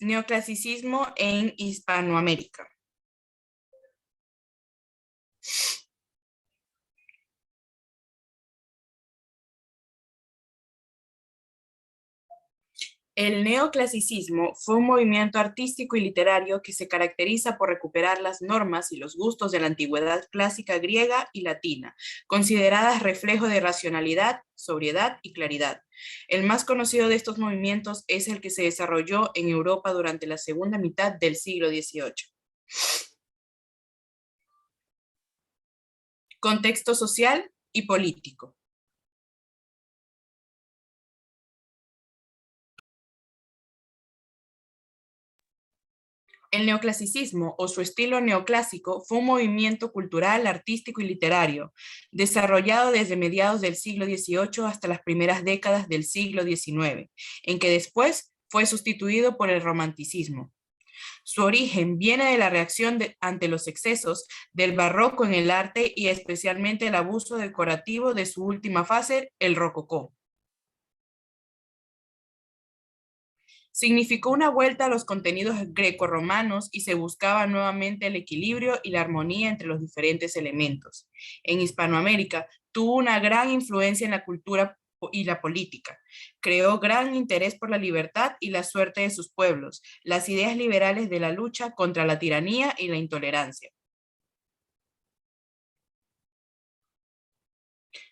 Neoclasicismo en Hispanoamérica. El neoclasicismo fue un movimiento artístico y literario que se caracteriza por recuperar las normas y los gustos de la antigüedad clásica griega y latina, consideradas reflejo de racionalidad, sobriedad y claridad. El más conocido de estos movimientos es el que se desarrolló en Europa durante la segunda mitad del siglo XVIII. Contexto social y político. El neoclasicismo, o su estilo neoclásico, fue un movimiento cultural, artístico y literario, desarrollado desde mediados del siglo XVIII hasta las primeras décadas del siglo XIX, en que después fue sustituido por el romanticismo. Su origen viene de la reacción ante los excesos del barroco en el arte y especialmente el abuso decorativo de su última fase, el rococó. Significó una vuelta a los contenidos grecorromanos y se buscaba nuevamente el equilibrio y la armonía entre los diferentes elementos. En Hispanoamérica tuvo una gran influencia en la cultura y la política. Creó gran interés por la libertad y la suerte de sus pueblos, las ideas liberales de la lucha contra la tiranía y la intolerancia.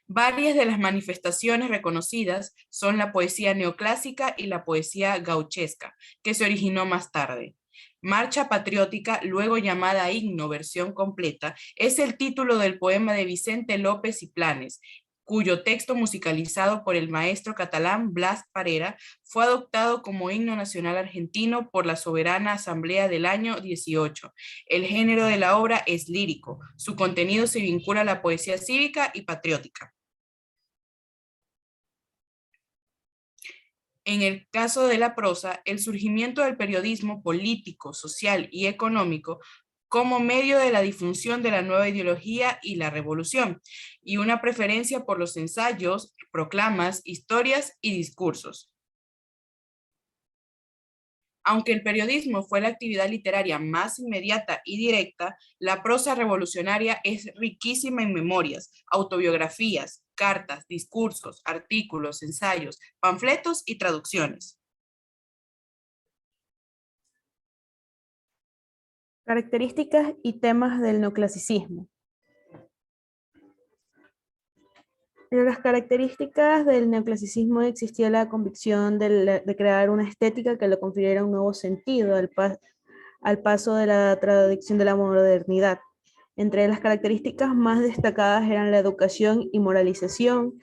Varias de las manifestaciones reconocidas son la poesía neoclásica y la poesía gauchesca, que se originó más tarde. Marcha Patriótica, luego llamada Himno versión completa, es el título del poema de Vicente López y Planes, cuyo texto musicalizado por el maestro catalán Blas Parera fue adoptado como himno nacional argentino por la Soberana Asamblea del año 18. El género de la obra es lírico, su contenido se vincula a la poesía cívica y patriótica. En el caso de la prosa, el surgimiento del periodismo político, social y económico como medio de la difusión de la nueva ideología y la revolución, y una preferencia por los ensayos, proclamas, historias y discursos. Aunque el periodismo fue la actividad literaria más inmediata y directa, la prosa revolucionaria es riquísima en memorias, autobiografías, cartas, discursos, artículos, ensayos, panfletos y traducciones. Características y temas del neoclasicismo. Entre las características del neoclasicismo existía la convicción de crear una estética que le confiriera un nuevo sentido al paso de la tradición de la modernidad. Entre las características más destacadas eran la educación y moralización,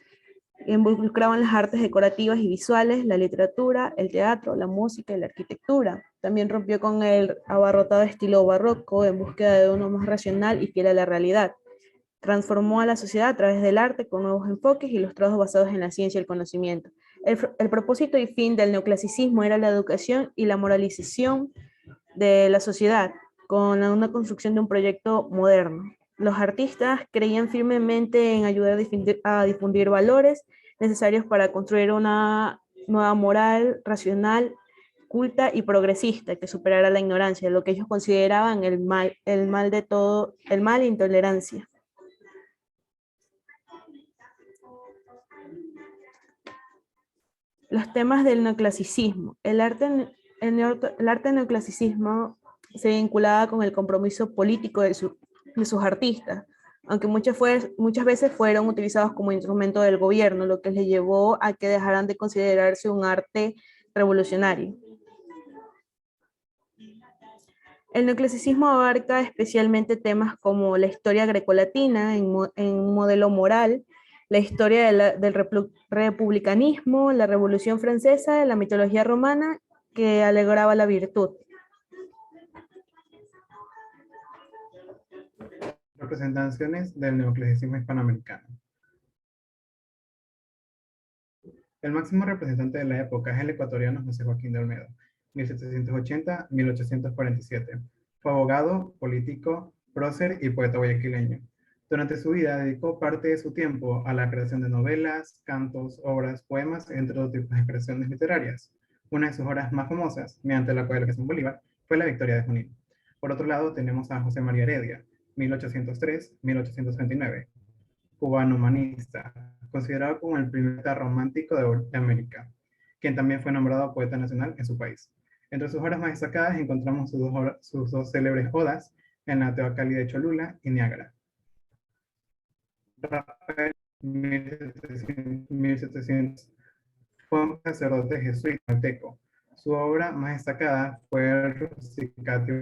involucraban las artes decorativas y visuales, la literatura, el teatro, la música y la arquitectura. También rompió con el abarrotado estilo barroco en búsqueda de uno más racional y fiel a la realidad. Transformó a la sociedad a través del arte con nuevos enfoques ilustrados basados en la ciencia y el conocimiento. El propósito y fin del neoclasicismo era la educación y la moralización de la sociedad, con una construcción de un proyecto moderno. Los artistas creían firmemente en ayudar a difundir valores necesarios para construir una nueva moral racional, culta y progresista que superara la ignorancia, lo que ellos consideraban el mal de todo, el mal e intolerancia. Los temas del neoclasicismo. El arte neoclasicismo se vinculaba con el compromiso político de sus artistas, aunque muchas veces fueron utilizados como instrumento del gobierno, lo que les llevó a que dejaran de considerarse un arte revolucionario. El neoclasicismo abarca especialmente temas como la historia grecolatina en un modelo moral, la historia del republicanismo, la Revolución Francesa, la mitología romana que alegraba la virtud. Representaciones del neoclasicismo hispanoamericano. El máximo representante de la época es el ecuatoriano José Joaquín de Olmedo, 1780-1847. Fue abogado, político, prócer y poeta guayaquileño. Durante su vida dedicó parte de su tiempo a la creación de novelas, cantos, obras, poemas, entre otros tipos de expresiones literarias. Una de sus obras más famosas, mediante la cual lo que es un Bolívar, fue la Victoria de Junín. Por otro lado, tenemos a José María Heredia, 1803-1839, cubano humanista, considerado como el primer poeta romántico de América, quien también fue nombrado poeta nacional en su país. Entre sus obras más destacadas encontramos sus dos célebres odas en la Teocalli de Cholula y Niágara. Rafael, 1700, fue un sacerdote jesuita malteco. Su obra más destacada fue el Rusticatio.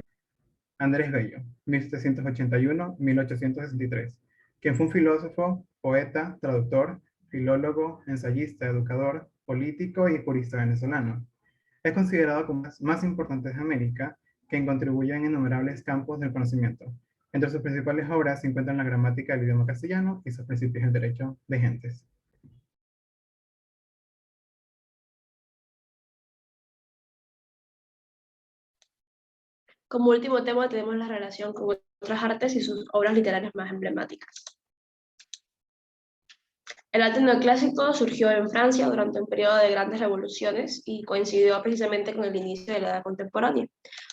Andrés Bello, 1781-1863, quien fue un filósofo, poeta, traductor, filólogo, ensayista, educador, político y jurista venezolano. Es considerado como las más importantes de América, quien contribuyó en innumerables campos del conocimiento. Entre sus principales obras se encuentran la gramática del idioma castellano y sus principios del derecho de gentes. Como último tema tenemos la relación con otras artes y sus obras literarias más emblemáticas. El arte neoclásico surgió en Francia durante un periodo de grandes revoluciones y coincidió precisamente con el inicio de la edad contemporánea.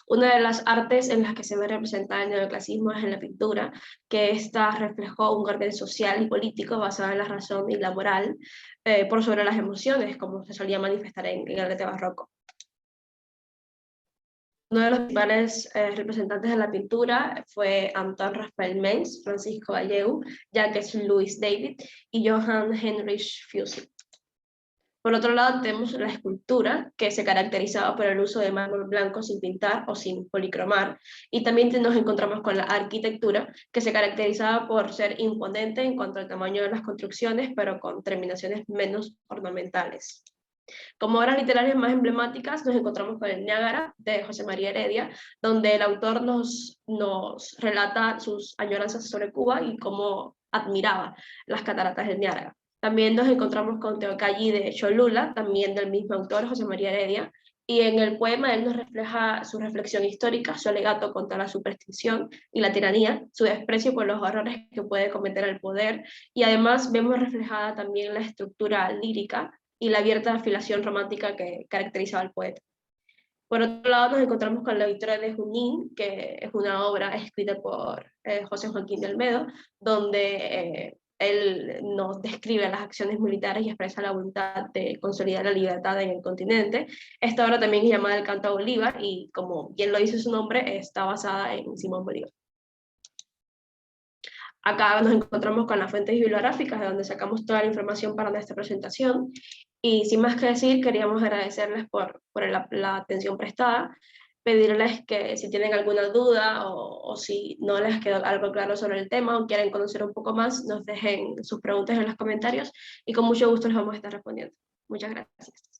Una de las artes en las que se ve representada el neoclasismo es en la pintura, que ésta reflejó un orden social y político basado en la razón y la moral por sobre las emociones, como se solía manifestar en el arte barroco. Uno de los principales representantes de la pintura fue Antoine Raphael Mengs, Francisco Gallego, Jacques Louis David y Johann Heinrich Füssli. Por otro lado, tenemos la escultura, que se caracterizaba por el uso de mármol blanco sin pintar o sin policromar, y también nos encontramos con la arquitectura, que se caracterizaba por ser imponente en cuanto al tamaño de las construcciones, pero con terminaciones menos ornamentales. Como obras literarias más emblemáticas nos encontramos con el Niágara de José María Heredia, donde el autor nos relata sus añoranzas sobre Cuba y cómo admiraba las cataratas del Niágara. También nos encontramos con Teocalli de Cholula, también del mismo autor, José María Heredia, y en el poema él nos refleja su reflexión histórica, su alegato contra la superstición y la tiranía, su desprecio por los horrores que puede cometer el poder, y además vemos reflejada también la estructura lírica y la abierta afilación romántica que caracterizaba al poeta. Por otro lado, nos encontramos con La Victoria de Junín, que es una obra escrita por José Joaquín de Olmedo, donde él nos describe las acciones militares y expresa la voluntad de consolidar la libertad en el continente. Esta obra también es llamada El Canto a Bolívar y, como bien lo dice su nombre, está basada en Simón Bolívar. Acá nos encontramos con las fuentes bibliográficas de donde sacamos toda la información para nuestra presentación. Y sin más que decir, queríamos agradecerles por la atención prestada, pedirles que si tienen alguna duda o si no les quedó algo claro sobre el tema o quieren conocer un poco más, nos dejen sus preguntas en los comentarios y con mucho gusto les vamos a estar respondiendo. Muchas gracias.